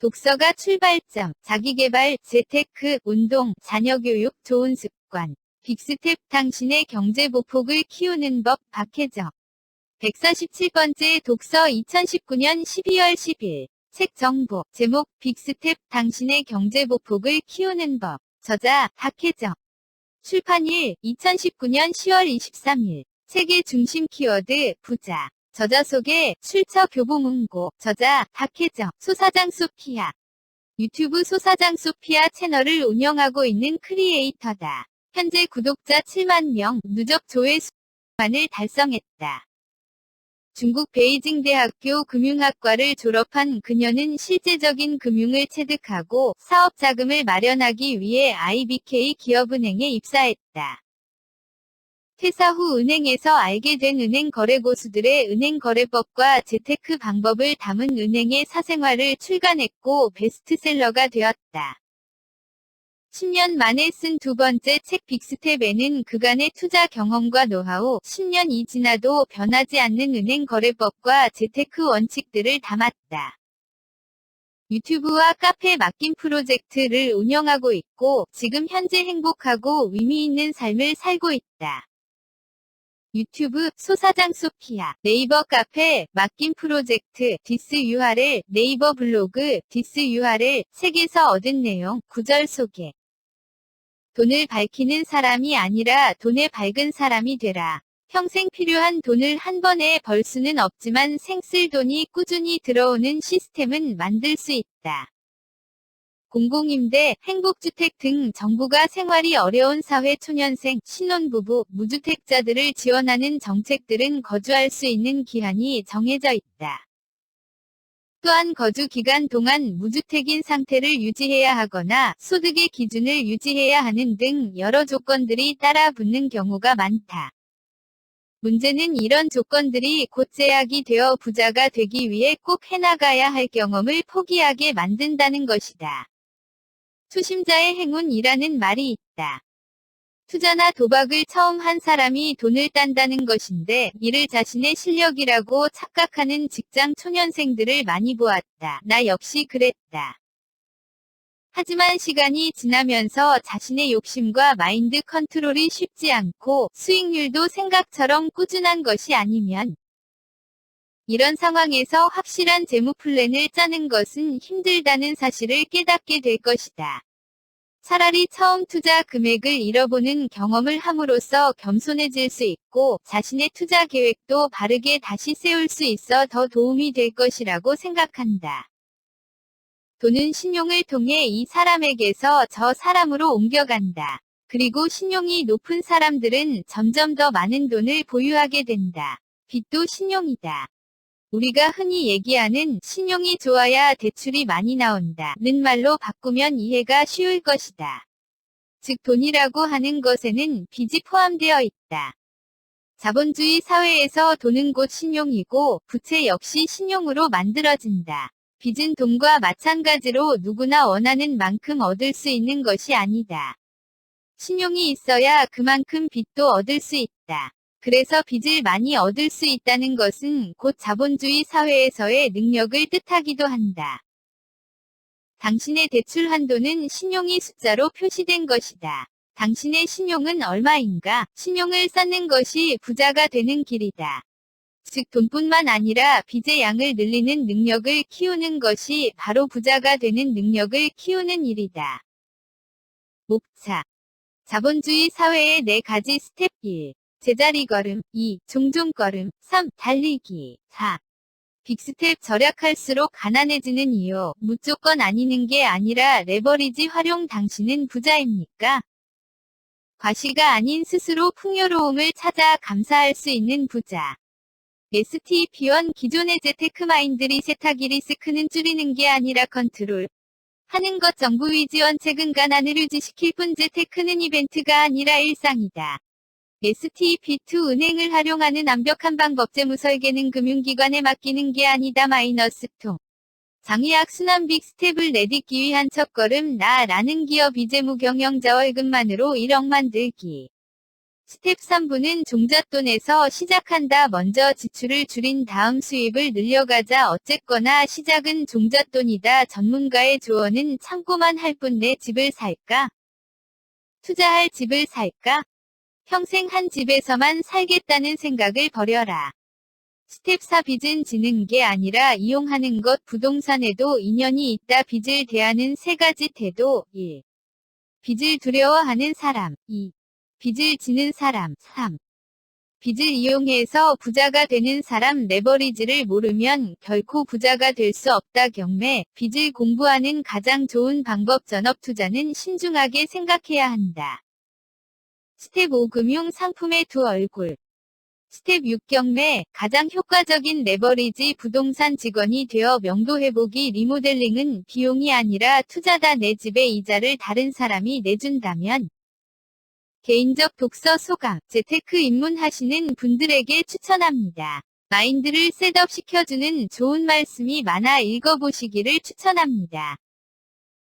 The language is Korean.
독서가 출발점, 자기계발, 재테크, 운동, 자녀교육, 좋은 습관. 빅스텝 당신의 경제 보폭을 키우는 법 박혜정. 147번째 독서 2019년 12월 10일. 책 정보. 제목 빅스텝 당신의 경제 보폭을 키우는 법. 저자 박혜정. 출판일 2019년 10월 23일. 책의 중심 키워드 부자. 저자 소개, 출처 교보문고, 저자, 박혜정, 소사장 소피아. 유튜브 소사장 소피아 채널을 운영하고 있는 크리에이터다. 현재 구독자 7만 명, 누적 조회수만을 달성했다. 중국 베이징 대학교 금융학과를 졸업한 그녀는 실제적인 금융을 체득하고 사업 자금을 마련하기 위해 IBK 기업은행에 입사했다. 퇴사 후 은행에서 알게 된 은행 거래 고수들의 은행 거래법과 재테크 방법을 담은 은행의 사생활을 출간했고 베스트셀러가 되었다. 10년 만에 쓴 두 번째 책 빅스텝에는 그간의 투자 경험과 노하우, 10년이 지나도 변하지 않는 은행 거래법과 재테크 원칙들을 담았다. 유튜브와 카페 맡김 프로젝트를 운영하고 있고 지금 현재 행복하고 의미 있는 삶을 살고 있다. 유튜브 소사장 소피아, 네이버 카페 맡김 프로젝트 디스 URL, 네이버 블로그 디스 URL, 책에서 얻은 내용, 구절 소개. 돈을 밝히는 사람이 아니라 돈에 밝은 사람이 되라. 평생 필요한 돈을 한 번에 벌 수는 없지만 생쓸 돈이 꾸준히 들어오는 시스템은 만들 수 있다. 공공임대, 행복주택 등 정부가 생활이 어려운 사회 초년생, 신혼부부, 무주택자들을 지원하는 정책들은 거주할 수 있는 기한이 정해져 있다. 또한 거주 기간 동안 무주택인 상태를 유지해야 하거나 소득의 기준을 유지해야 하는 등 여러 조건들이 따라 붙는 경우가 많다. 문제는 이런 조건들이 곧 제약이 되어 부자가 되기 위해 꼭 해나가야 할 경험을 포기하게 만든다는 것이다. 초심자의 행운이라는 말이 있다. 투자나 도박을 처음 한 사람이 돈을 딴다는 것인데 이를 자신의 실력이라고 착각하는 직장 초년생들을 많이 보았다. 나 역시 그랬다. 하지만 시간이 지나면서 자신의 욕심과 마인드 컨트롤이 쉽지 않고 수익률도 생각처럼 꾸준한 것이 아니면 이런 상황에서 확실한 재무 플랜을 짜는 것은 힘들다는 사실을 깨닫게 될 것이다. 차라리 처음 투자 금액을 잃어보는 경험을 함으로써 겸손해질 수 있고 자신의 투자 계획도 바르게 다시 세울 수 있어 더 도움이 될 것이라고 생각한다. 돈은 신용을 통해 이 사람에게서 저 사람으로 옮겨간다. 그리고 신용이 높은 사람들은 점점 더 많은 돈을 보유하게 된다. 빚도 신용이다. 우리가 흔히 얘기하는 신용이 좋아야 대출이 많이 나온다는 말로 바꾸면 이해가 쉬울 것이다. 즉 돈이라고 하는 것에는 빚이 포함되어 있다. 자본주의 사회에서 돈은 곧 신용이고 부채 역시 신용으로 만들어진다. 빚은 돈과 마찬가지로 누구나 원하는 만큼 얻을 수 있는 것이 아니다. 신용이 있어야 그만큼 빚도 얻을 수 있다. 그래서 빚을 많이 얻을 수 있다는 것은 곧 자본주의 사회에서의 능력을 뜻하기도 한다. 당신의 대출 한도는 신용이 숫자로 표시된 것이다. 당신의 신용은 얼마인가? 신용을 쌓는 것이 부자가 되는 길이다. 즉 돈뿐만 아니라 빚의 양을 늘리는 능력을 키우는 것이 바로 부자가 되는 능력을 키우는 일이다. 목차. 자본주의 사회의 4가지 스텝 1. 제자리 걸음, 2. 종종 걸음, 3. 달리기, 4. 빅스텝 절약할수록 가난해지는 이유, 무조건 아니는 게 아니라 레버리지 활용. 당신은 부자입니까? 과시가 아닌 스스로 풍요로움을 찾아 감사할 수 있는 부자. STP1 기존의 재테크 마인드 리셋하기 리스크는 줄이는 게 아니라 컨트롤 하는 것. 정부 위지원 책은 가난을 유지시킬 뿐 재테크는 이벤트가 아니라 일상이다. STP2 은행을 활용하는 완벽한 방법. 재무 설계는 금융기관에 맡기는 게 아니다. 마이너스 통. 장의학 순환 빅스텝을 내딛기 위한 첫걸음. 나라는 기업 이재무 경영자 월급만으로 1억 만들기. 스텝 3부는 종잣돈에서 시작한다. 먼저 지출을 줄인 다음 수입을 늘려가자. 어쨌거나 시작은 종잣돈이다. 전문가의 조언은 참고만 할 뿐. 내 집을 살까? 투자할 집을 살까? 평생 한 집에서만 살겠다는 생각을 버려라. 스텝 4 빚은 지는 게 아니라 이용하는 것. 부동산에도 인연이 있다. 빚을 대하는 3가지 태도. 1. 빚을 두려워하는 사람. 2. 빚을 지는 사람. 3. 빚을 이용해서 부자가 되는 사람. 레버리지를 모르면 결코 부자가 될 수 없다. 경매, 빚을 공부하는 가장 좋은 방법. 전업 투자는 신중하게 생각해야 한다. 스텝 5 금융 상품의 두 얼굴. 스텝 6 경매, 가장 효과적인 레버리지. 부동산 직원이 되어 명도 회복이. 리모델링은 비용이 아니라 투자다. 내 집의 이자를 다른 사람이 내준다면. 개인적 독서 소감, 재테크 입문하시는 분들에게 추천합니다. 마인드를 셋업 시켜주는 좋은 말씀이 많아 읽어보시기를 추천합니다.